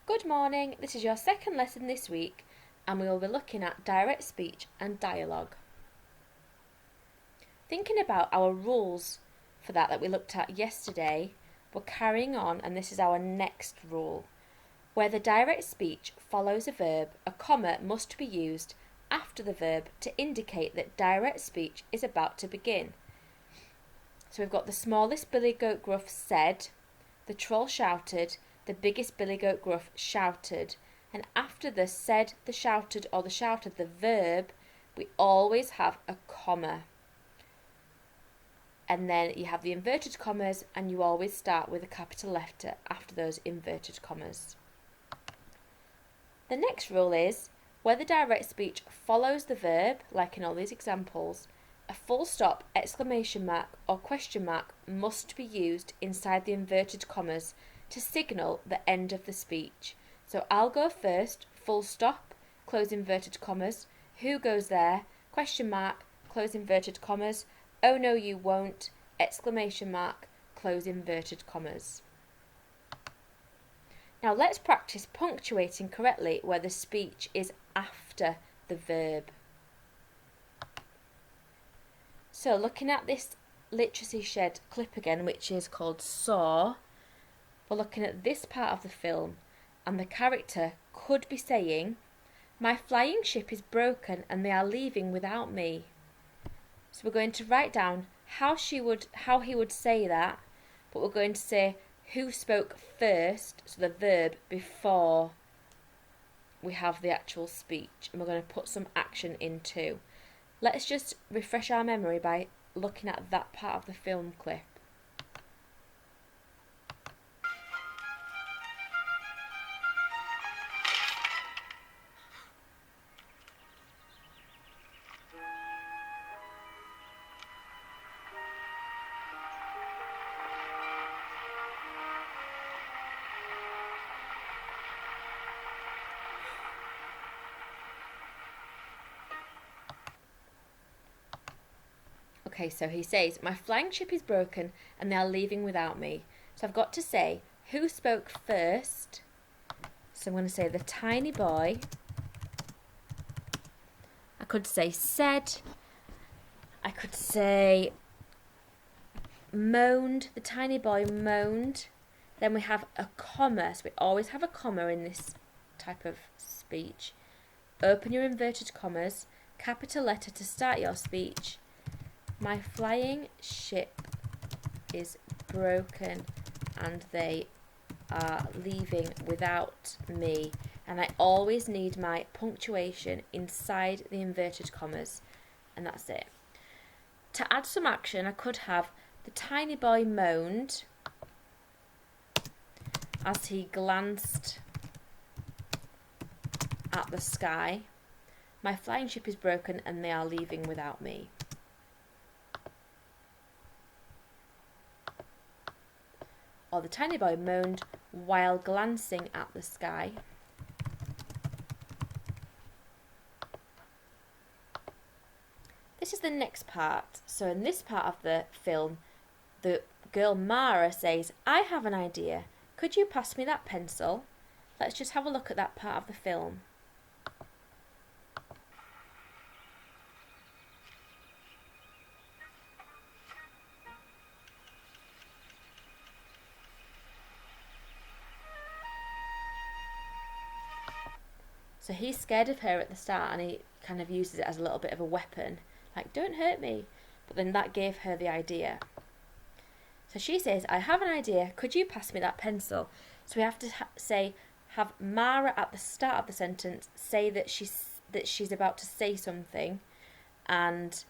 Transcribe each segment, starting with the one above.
Good morning, this is your second lesson this week and we will be looking at direct speech and dialogue. Thinking about our rules for that we looked at yesterday, we're carrying on and this is our next rule. Where the direct speech follows a verb, a comma must be used after the verb to indicate that direct speech is about to begin. So we've got the smallest billy goat Gruff said, the troll shouted, the biggest billy goat Gruff shouted, and after the said, the shouted, or the shouted, the verb, we always have a comma. And then you have the inverted commas, and you always start with a capital letter after those inverted commas. The next rule is, where the direct speech follows the verb, like in all these examples, a full stop, exclamation mark, or question mark must be used inside the inverted commas to signal the end of the speech. So I'll go first, full stop, close inverted commas, who goes there, question mark, close inverted commas, oh no you won't, exclamation mark, close inverted commas. Now let's practice punctuating correctly where the speech is after the verb. So looking at this Literacy Shed clip again, which is called Saw, we're looking at this part of the film and the character could be saying, my flying ship is broken and they are leaving without me. So we're going to write down how he would say that, but we're going to say who spoke first, so the verb, before we have the actual speech, and we're going to put some action in too. Let's just refresh our memory by looking at that part of the film clip. Okay, so he says, my flying ship is broken and they are leaving without me. So I've got to say, who spoke first? So I'm going to say the tiny boy. I could say said. I could say moaned. The tiny boy moaned. Then we have a comma. So we always have a comma in this type of speech. Open your inverted commas. Capital letter to start your speech. My flying ship is broken and they are leaving without me. And I always need my punctuation inside the inverted commas. And that's it. To add some action, I could have the tiny boy moaned as he glanced at the sky. My flying ship is broken and they are leaving without me. Or the tiny boy moaned while glancing at the sky. This is the next part. So in this part of the film, the girl Mara says, I have an idea. Could you pass me that pencil? Let's just have a look at that part of the film. So he's scared of her at the start and he kind of uses it as a little bit of a weapon. Like, don't hurt me. But then that gave her the idea. So she says, I have an idea. Could you pass me that pencil? So we have to say, have Mara at the start of the sentence say that she's about to say something. And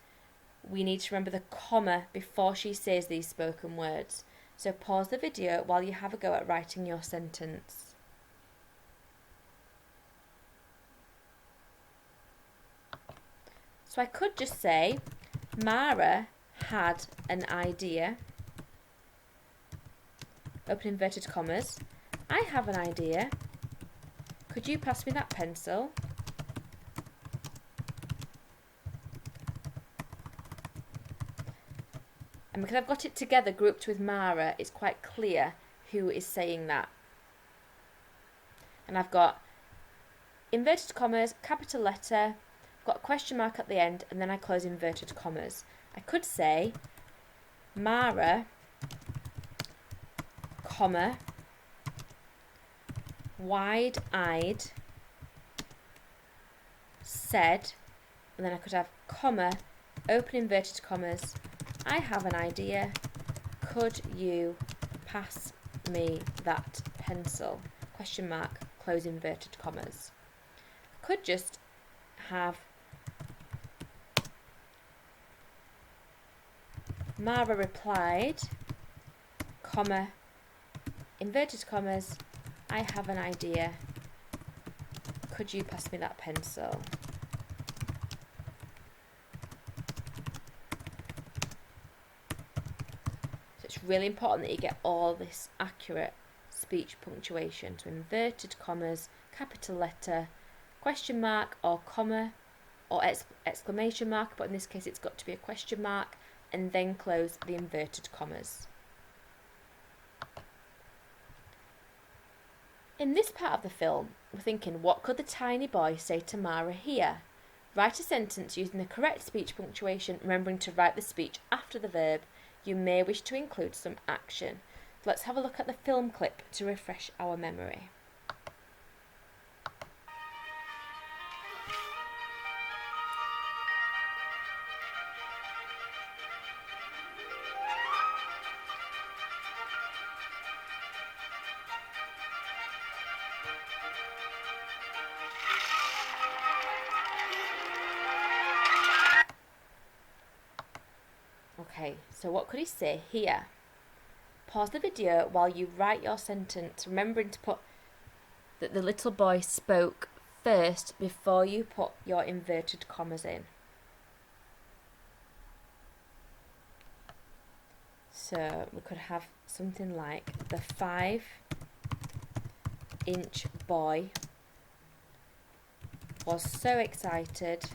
we need to remember the comma before she says these spoken words. So pause the video while you have a go at writing your sentence. So I could just say, Mara had an idea, open inverted commas, I have an idea, could you pass me that pencil? And because I've got it together grouped with Mara, it's quite clear who is saying that. And I've got inverted commas, capital letter, I've got a question mark at the end, and then I close inverted commas. I could say Mara, comma, wide-eyed, said, and then I could have comma, open inverted commas, I have an idea, could you pass me that pencil? Question mark, close inverted commas. I could just have Mara replied, comma, inverted commas, I have an idea, could you pass me that pencil? So it's really important that you get all this accurate speech punctuation. So inverted commas, capital letter, question mark or comma or exclamation mark, but in this case it's got to be a question mark, and then close the inverted commas. In this part of the film, we're thinking, what could the tiny boy say to Mara here? Write a sentence using the correct speech punctuation, remembering to write the speech after the verb. You may wish to include some action. So let's have a look at the film clip to refresh our memory. Okay, so what could he say here? Pause the video while you write your sentence, remembering to put that the little boy spoke first before you put your inverted commas in. So we could have something like the 5-inch boy was so excited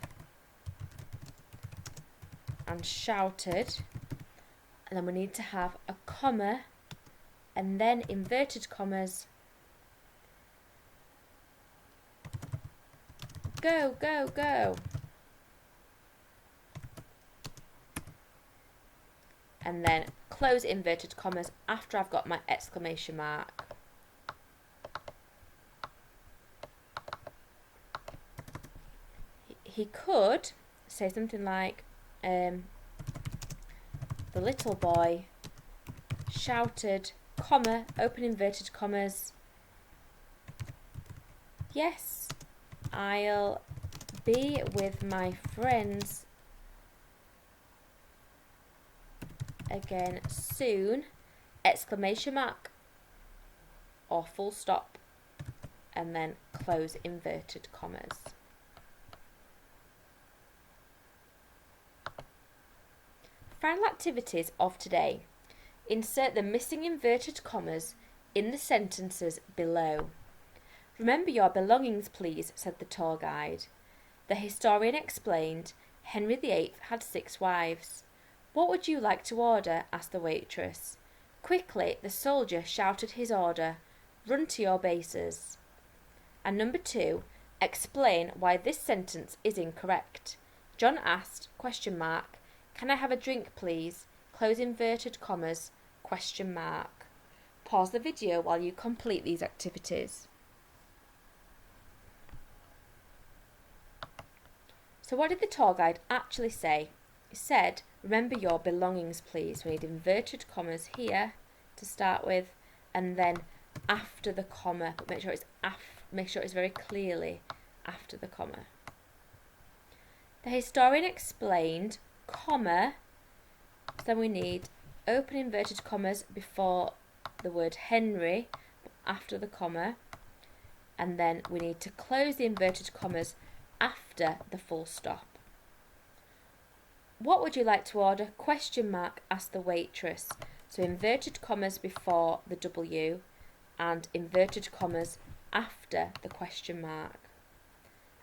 and shouted, and then we need to have a comma and then inverted commas, go, go, go, and then close inverted commas after I've got my exclamation mark. He could say something like, the little boy shouted, comma, open inverted commas, yes, I'll be with my friends again soon, exclamation mark or full stop, and then close inverted commas. Final activities of today. Insert the missing inverted commas in the sentences below. Remember your belongings, please, said the tour guide. The historian explained, Henry VIII had 6 wives. What would you like to order? Asked the waitress. Quickly, the soldier shouted his order, run to your bases. And number 2, explain why this sentence is incorrect. John asked, question mark, can I have a drink, please? Close inverted commas, question mark. Pause the video while you complete these activities. So what did the tour guide actually say? He said, remember your belongings, please. We need inverted commas here to start with, and then after the comma, but make sure it's very clearly after the comma. The historian explained, comma, so then we need open inverted commas before the word Henry, after the comma, and then we need to close the inverted commas after the full stop. What would you like to order? Question mark, asked the waitress. So inverted commas before the W and inverted commas after the question mark.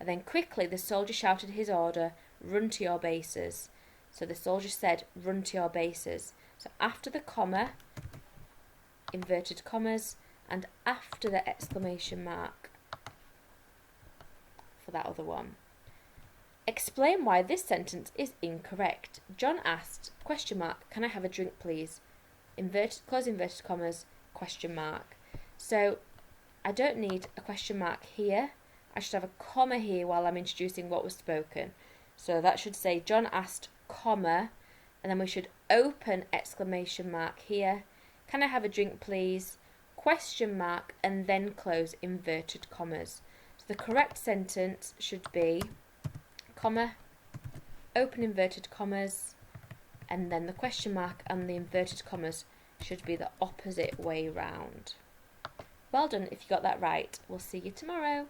And then quickly the soldier shouted his order, run to your bases. So the soldier said, run to your bases. So after the comma, inverted commas, and after the exclamation mark, for that other one. Explain why this sentence is incorrect. John asked, question mark, can I have a drink please? Close inverted commas, question mark. So I don't need a question mark here. I should have a comma here while I'm introducing what was spoken. So that should say John asked, comma, and then we should open exclamation mark here. Can I have a drink please? Question mark, and then close inverted commas. So the correct sentence should be comma, open inverted commas, and then the question mark and the inverted commas should be the opposite way round. Well done if you got that right. We'll see you tomorrow.